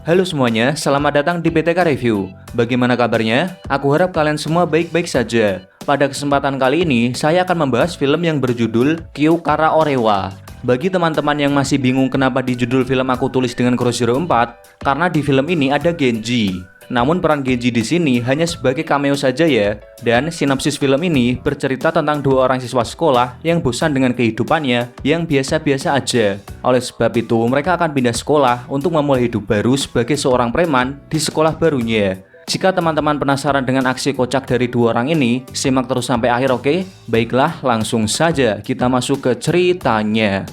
Halo semuanya, selamat datang di PTK Review. Bagaimana kabarnya? Aku harap kalian semua baik-baik saja. Pada kesempatan kali ini, saya akan membahas film yang berjudul Kyo Kara Orewa. Bagi teman-teman yang masih bingung kenapa di judul film aku tulis dengan Kuroshiro 4, karena di film ini ada Genji. Namun peran Genji di sini hanya sebagai cameo saja ya. Dan sinopsis film ini bercerita tentang dua orang siswa sekolah yang bosan dengan kehidupannya yang biasa-biasa aja. Oleh sebab itu, mereka akan pindah sekolah untuk memulai hidup baru sebagai seorang preman di sekolah barunya. Jika teman-teman penasaran dengan aksi kocak dari dua orang ini, simak terus sampai akhir, oke? Baiklah, langsung saja kita masuk ke ceritanya.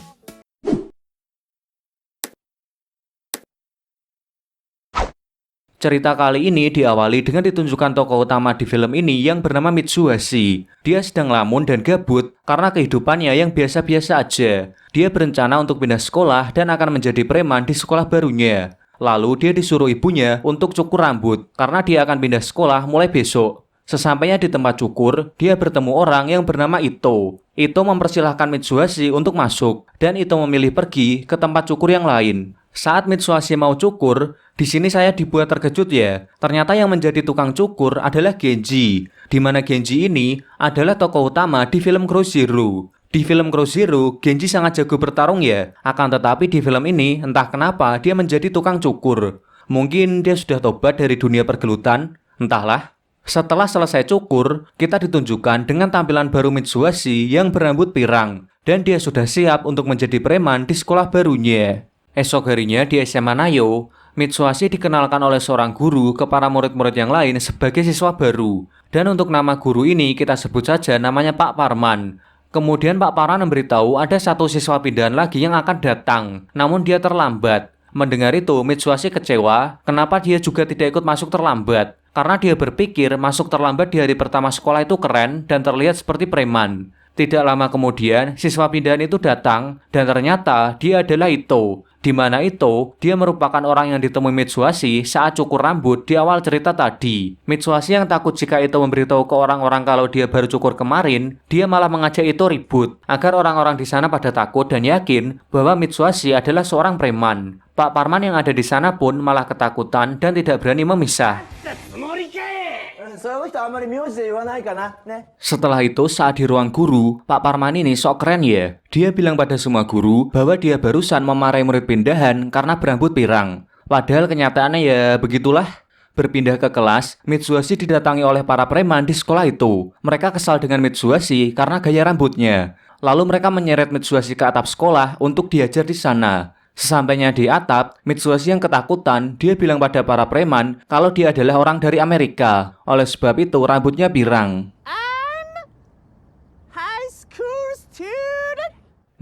Cerita kali ini diawali dengan ditunjukkan tokoh utama di film ini yang bernama Mitsuhashi. Dia sedang lamun dan gabut karena kehidupannya yang biasa-biasa aja. Dia berencana untuk pindah sekolah dan akan menjadi preman di sekolah barunya. Lalu dia disuruh ibunya untuk cukur rambut karena dia akan pindah sekolah mulai besok. Sesampainya di tempat cukur, dia bertemu orang yang bernama Ito. Ito mempersilahkan Mitsuhashi untuk masuk dan Ito memilih pergi ke tempat cukur yang lain. Saat Mitsuhashi mau cukur, di sini saya dibuat terkejut ya. Ternyata yang menjadi tukang cukur adalah Genji. Di mana Genji ini adalah tokoh utama di film Kuroshiro. Di film Kuroshiro, Genji sangat jago bertarung ya. Akan tetapi di film ini, entah kenapa dia menjadi tukang cukur. Mungkin dia sudah tobat dari dunia pergelutan, entahlah. Setelah selesai cukur, kita ditunjukkan dengan tampilan baru Mitsuhashi yang berambut pirang. Dan dia sudah siap untuk menjadi preman di sekolah barunya. Esok harinya di SMA Nayo, Mitsuhashi dikenalkan oleh seorang guru ke para murid-murid yang lain sebagai siswa baru. Dan untuk nama guru ini kita sebut saja namanya Pak Parman. Kemudian Pak Parman memberitahu ada satu siswa pindahan lagi yang akan datang, namun dia terlambat. Mendengar itu, Mitsuhashi kecewa kenapa dia juga tidak ikut masuk terlambat. Karena dia berpikir masuk terlambat di hari pertama sekolah itu keren dan terlihat seperti preman. Tidak lama kemudian, siswa pindahan itu datang dan ternyata dia adalah Ito. Di mana Ito, dia merupakan orang yang ditemui Mitsuhashi saat cukur rambut di awal cerita tadi. Mitsuhashi yang takut jika Ito memberitahu ke orang-orang kalau dia baru cukur kemarin, dia malah mengajak Ito ribut agar orang-orang di sana pada takut dan yakin bahwa Mitsuhashi adalah seorang preman. Pak Parman yang ada di sana pun malah ketakutan dan tidak berani memisah. Setelah itu, saat di ruang guru, Pak Parman ini sok keren ya. Dia bilang pada semua guru bahwa dia barusan memarahi murid pindahan karena berambut pirang. Padahal kenyataannya ya begitulah. Berpindah ke kelas, Mitsuhashi didatangi oleh para preman di sekolah itu. Mereka kesal dengan Mitsuhashi karena gaya rambutnya. Lalu mereka menyeret Mitsuhashi ke atap sekolah untuk diajar di sana. Sesampainya di atap, Mitsuhashi yang ketakutan, dia bilang pada para preman kalau dia adalah orang dari Amerika. Oleh sebab itu, rambutnya pirang.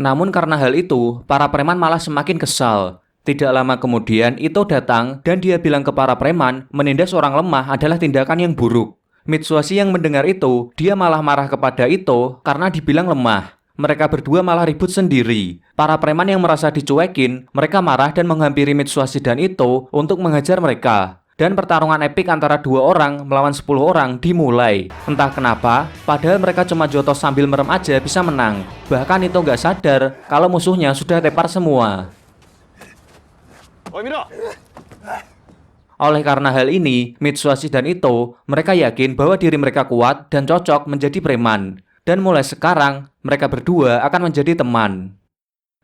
Namun karena hal itu, para preman malah semakin kesal. Tidak lama kemudian, Ito datang dan dia bilang ke para preman, menindas orang lemah adalah tindakan yang buruk. Mitsuhashi yang mendengar itu, dia malah marah kepada Ito karena dibilang lemah. Mereka berdua malah ribut sendiri. Para preman yang merasa dicuekin, mereka marah dan menghampiri Mitsuhashi dan Ito untuk menghajar mereka. Dan pertarungan epik antara dua orang melawan 10 orang dimulai. Entah kenapa, padahal mereka cuma jotos sambil merem aja bisa menang. Bahkan Ito nggak sadar kalau musuhnya sudah tepar semua. Oleh karena hal ini, Mitsuhashi dan Ito, mereka yakin bahwa diri mereka kuat dan cocok menjadi preman. Dan mulai sekarang, mereka berdua akan menjadi teman.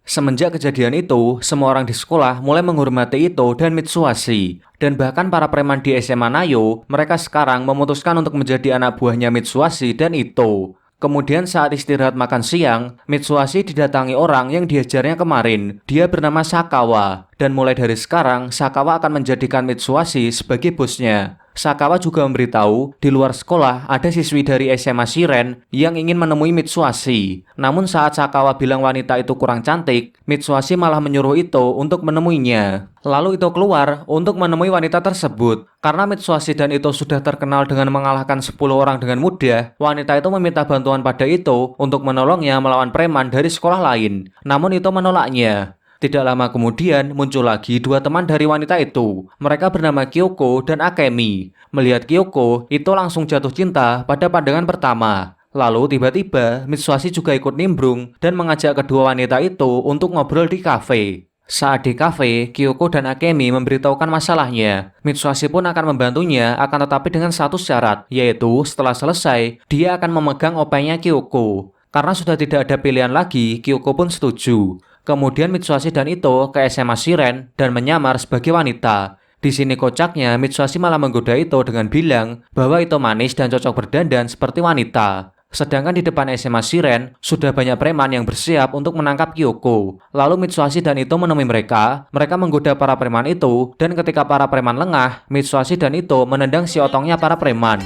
Semenjak kejadian itu, semua orang di sekolah mulai menghormati Ito dan Mitsuhashi. Dan bahkan para preman di SMA Nayo, mereka sekarang memutuskan untuk menjadi anak buahnya Mitsuhashi dan Ito. Kemudian saat istirahat makan siang, Mitsuhashi didatangi orang yang diajarnya kemarin. Dia bernama Sakawa. Dan mulai dari sekarang, Sakawa akan menjadikan Mitsuhashi sebagai bosnya. Sakawa juga memberitahu di luar sekolah ada siswi dari SMA Shiren yang ingin menemui Mitsuhashi. Namun saat Sakawa bilang wanita itu kurang cantik, Mitsuhashi malah menyuruh Ito untuk menemuinya. Lalu Ito keluar untuk menemui wanita tersebut. Karena Mitsuhashi dan Ito sudah terkenal dengan mengalahkan 10 orang dengan mudah, wanita itu meminta bantuan pada Ito untuk menolongnya melawan preman dari sekolah lain. Namun Ito menolaknya. Tidak lama kemudian muncul lagi dua teman dari wanita itu. Mereka bernama Kyoko dan Akemi. Melihat Kyoko, Ito langsung jatuh cinta pada pandangan pertama. Lalu tiba-tiba Mitsuhashi juga ikut nimbrung dan mengajak kedua wanita itu untuk ngobrol di kafe. Saat di kafe, Kyoko dan Akemi memberitahukan masalahnya. Mitsuhashi pun akan membantunya, akan tetapi dengan satu syarat, yaitu setelah selesai, dia akan memegang opengnya Kyoko. Karena sudah tidak ada pilihan lagi, Kyoko pun setuju. Kemudian Mitsuhashi dan Ito ke SMA Shiren dan menyamar sebagai wanita. Di sini kocaknya, Mitsuhashi malah menggoda Ito dengan bilang bahwa Ito manis dan cocok berdandan seperti wanita. Sedangkan di depan SMA Shiren, sudah banyak preman yang bersiap untuk menangkap Kyoko. Lalu Mitsuhashi dan Ito menemui mereka menggoda para preman itu, dan ketika para preman lengah, Mitsuhashi dan Ito menendang si otongnya para preman.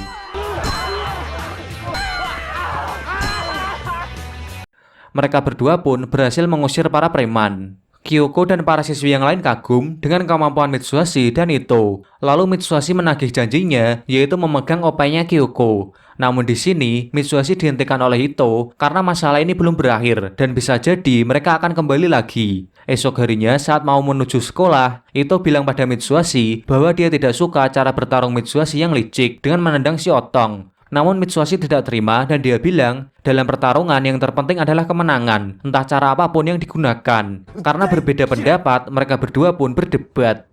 Mereka berdua pun berhasil mengusir para preman. Kyoko dan para siswi yang lain kagum dengan kemampuan Mitsuhashi dan Ito. Lalu Mitsuhashi menagih janjinya, yaitu memegang opainya Kyoko. Namun di sini, Mitsuhashi dihentikan oleh Ito karena masalah ini belum berakhir dan bisa jadi mereka akan kembali lagi. Esok harinya saat mau menuju sekolah, Ito bilang pada Mitsuhashi bahwa dia tidak suka cara bertarung Mitsuhashi yang licik dengan menendang si otong. Namun Mitsuhashi tidak terima dan dia bilang, dalam pertarungan yang terpenting adalah kemenangan, entah cara apapun yang digunakan. Karena berbeda pendapat, mereka berdua pun berdebat.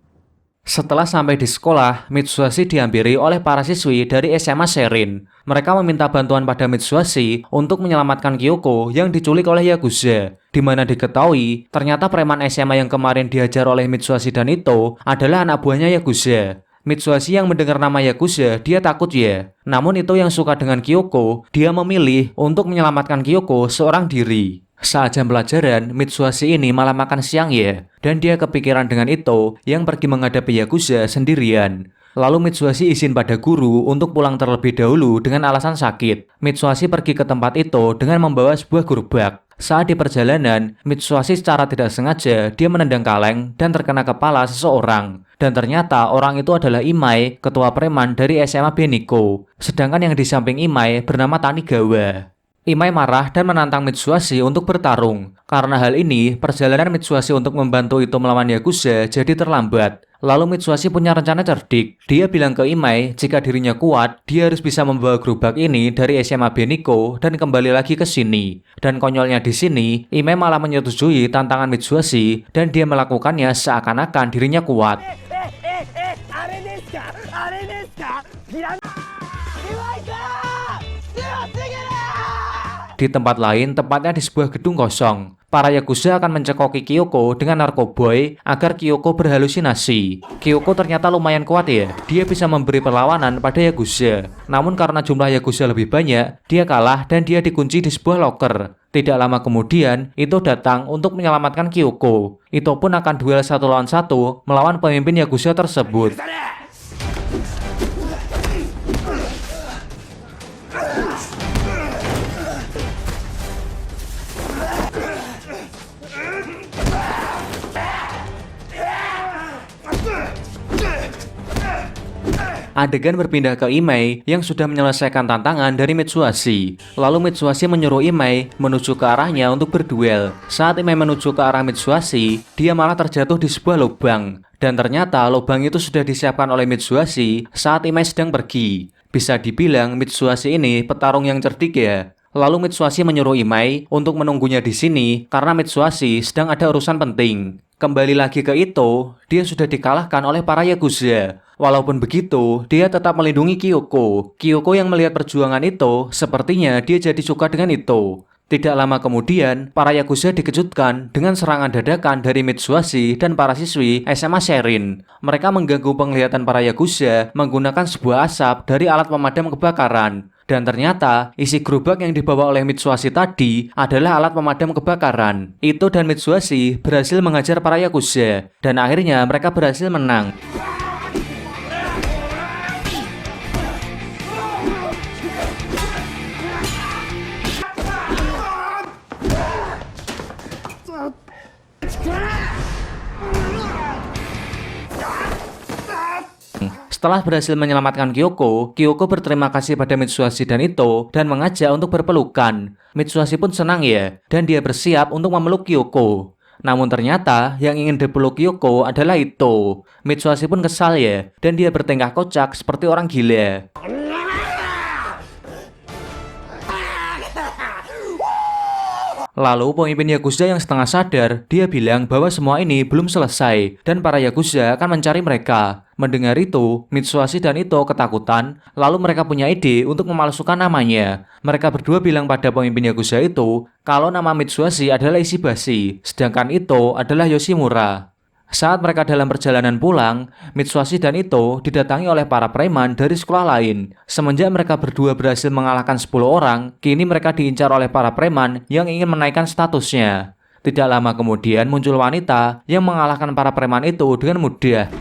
Setelah sampai di sekolah, Mitsuhashi dihampiri oleh para siswi dari SMA Shiren. Mereka meminta bantuan pada Mitsuhashi untuk menyelamatkan Kyoko yang diculik oleh Yakuza. Di mana diketahui, ternyata preman SMA yang kemarin dihajar oleh Mitsuhashi dan Ito adalah anak buahnya Yakuza. Mitsuhashi yang mendengar nama Yakuza, dia takut ya. Namun itu yang suka dengan Kyoko, dia memilih untuk menyelamatkan Kyoko seorang diri. Saat jam pelajaran, Mitsuhashi ini malah makan siang ya. Dan dia kepikiran dengan Ito yang pergi menghadapi Yakuza sendirian. Lalu Mitsuhashi izin pada guru untuk pulang terlebih dahulu dengan alasan sakit. Mitsuhashi pergi ke tempat Ito dengan membawa sebuah gerobak. Saat di perjalanan, Mitsuhashi secara tidak sengaja dia menendang kaleng dan terkena kepala seseorang. Dan ternyata orang itu adalah Imai, ketua preman dari SMA Beniko. Sedangkan yang di samping Imai bernama Tanigawa. Imai marah dan menantang Mitsuhashi untuk bertarung. Karena hal ini, perjalanan Mitsuhashi untuk membantu itu melawan Yakuza jadi terlambat. Lalu Mitsuhashi punya rencana cerdik. Dia bilang ke Imai, jika dirinya kuat, dia harus bisa membawa gerobak ini dari SMA Beniko dan kembali lagi ke sini. Dan konyolnya di sini, Imai malah menyetujui tantangan Mitsuhashi dan dia melakukannya seakan-akan dirinya kuat. Di tempat lain, tepatnya di sebuah gedung kosong, para Yakuza akan mencekoki Kyoko dengan narkoboy agar Kyoko berhalusinasi. Kyoko ternyata lumayan kuat ya, dia bisa memberi perlawanan pada Yakuza. Namun karena jumlah Yakuza lebih banyak, dia kalah dan dia dikunci di sebuah loker. Tidak lama kemudian, Ito datang untuk menyelamatkan Kyoko. Ito pun akan duel 1 lawan 1 melawan pemimpin Yakuza tersebut. Adegan berpindah ke Imai yang sudah menyelesaikan tantangan dari Mitsuhashi. Lalu Mitsuhashi menyuruh Imai menuju ke arahnya untuk berduel. Saat Imai menuju ke arah Mitsuhashi, dia malah terjatuh di sebuah lubang. Dan ternyata lubang itu sudah disiapkan oleh Mitsuhashi saat Imai sedang pergi. Bisa dibilang Mitsuhashi ini petarung yang cerdik ya. Lalu Mitsuhashi menyuruh Imai untuk menunggunya di sini karena Mitsuhashi sedang ada urusan penting. Kembali lagi ke Ito, dia sudah dikalahkan oleh para Yakuza. Walaupun begitu, dia tetap melindungi Kyoko. Kyoko yang melihat perjuangan Ito, sepertinya dia jadi suka dengan Ito. Tidak lama kemudian, para Yakuza dikejutkan dengan serangan dadakan dari Mitsuhashi dan para siswi SMA Shiren. Mereka mengganggu penglihatan para Yakuza menggunakan sebuah asap dari alat pemadam kebakaran. Dan ternyata, isi gerobak yang dibawa oleh Mitsuhashi tadi adalah alat pemadam kebakaran. Ito dan Mitsuhashi berhasil mengajar para Yakuza. Dan akhirnya mereka berhasil menang. Setelah berhasil menyelamatkan Kyoko, Kyoko berterima kasih pada Mitsuhashi dan Ito dan mengajak untuk berpelukan. Mitsuhashi pun senang ya, dan dia bersiap untuk memeluk Kyoko. Namun ternyata yang ingin dipeluk Kyoko adalah Ito. Mitsuhashi pun kesal ya, dan dia bertingkah kocak seperti orang gila. Lalu pemimpin Yakuza yang setengah sadar, dia bilang bahwa semua ini belum selesai dan para Yakuza akan mencari mereka. Mendengar itu, Mitsuhashi dan Ito ketakutan, lalu mereka punya ide untuk memalsukan namanya. Mereka berdua bilang pada pemimpin Yakuza itu kalau nama Mitsuhashi adalah Ishibashi, sedangkan Ito adalah Yoshimura. Saat mereka dalam perjalanan pulang, Mitsuhashi dan Ito didatangi oleh para preman dari sekolah lain. Semenjak mereka berdua berhasil mengalahkan 10 orang, kini mereka diincar oleh para preman yang ingin menaikkan statusnya. Tidak lama kemudian muncul wanita yang mengalahkan para preman itu dengan mudah.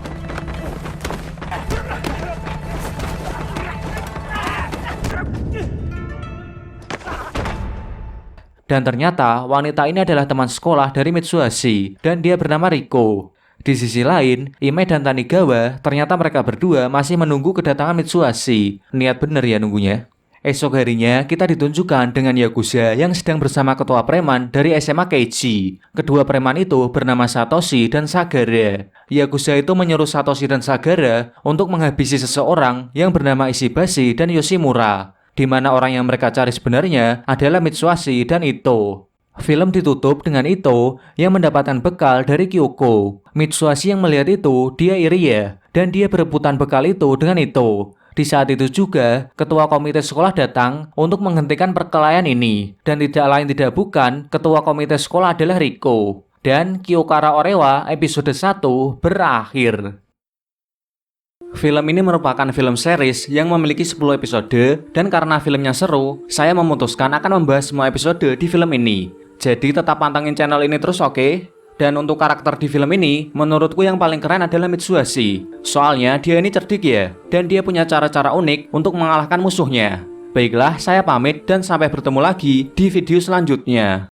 Dan ternyata wanita ini adalah teman sekolah dari Mitsuhashi dan dia bernama Riko. Di sisi lain, Ime dan Tanigawa ternyata mereka berdua masih menunggu kedatangan Mitsuhashi. Niat bener ya nunggunya. Esok harinya kita ditunjukkan dengan Yakuza yang sedang bersama ketua preman dari SMA Keiji. Kedua preman itu bernama Satoshi dan Sagara. Yakuza itu menyuruh Satoshi dan Sagara untuk menghabisi seseorang yang bernama Ishibashi dan Yoshimura, di mana orang yang mereka cari sebenarnya adalah Mitsuhashi dan Ito. Film ditutup dengan Ito yang mendapatkan bekal dari Kyoko. Mitsuhashi yang melihat itu, dia iri ya, dan dia berebutan bekal itu dengan Ito. Di saat itu juga, ketua komite sekolah datang untuk menghentikan perkelahian ini. Dan tidak lain tidak bukan, ketua komite sekolah adalah Riko. Dan Kyokara Orewa episode 1 berakhir. Film ini merupakan film series yang memiliki 10 episode, dan karena filmnya seru, saya memutuskan akan membahas semua episode di film ini. Jadi tetap pantengin channel ini terus, oke? Dan untuk karakter di film ini, menurutku yang paling keren adalah Mitsuhashi. Soalnya dia ini cerdik ya, dan dia punya cara-cara unik untuk mengalahkan musuhnya. Baiklah, saya pamit dan sampai bertemu lagi di video selanjutnya.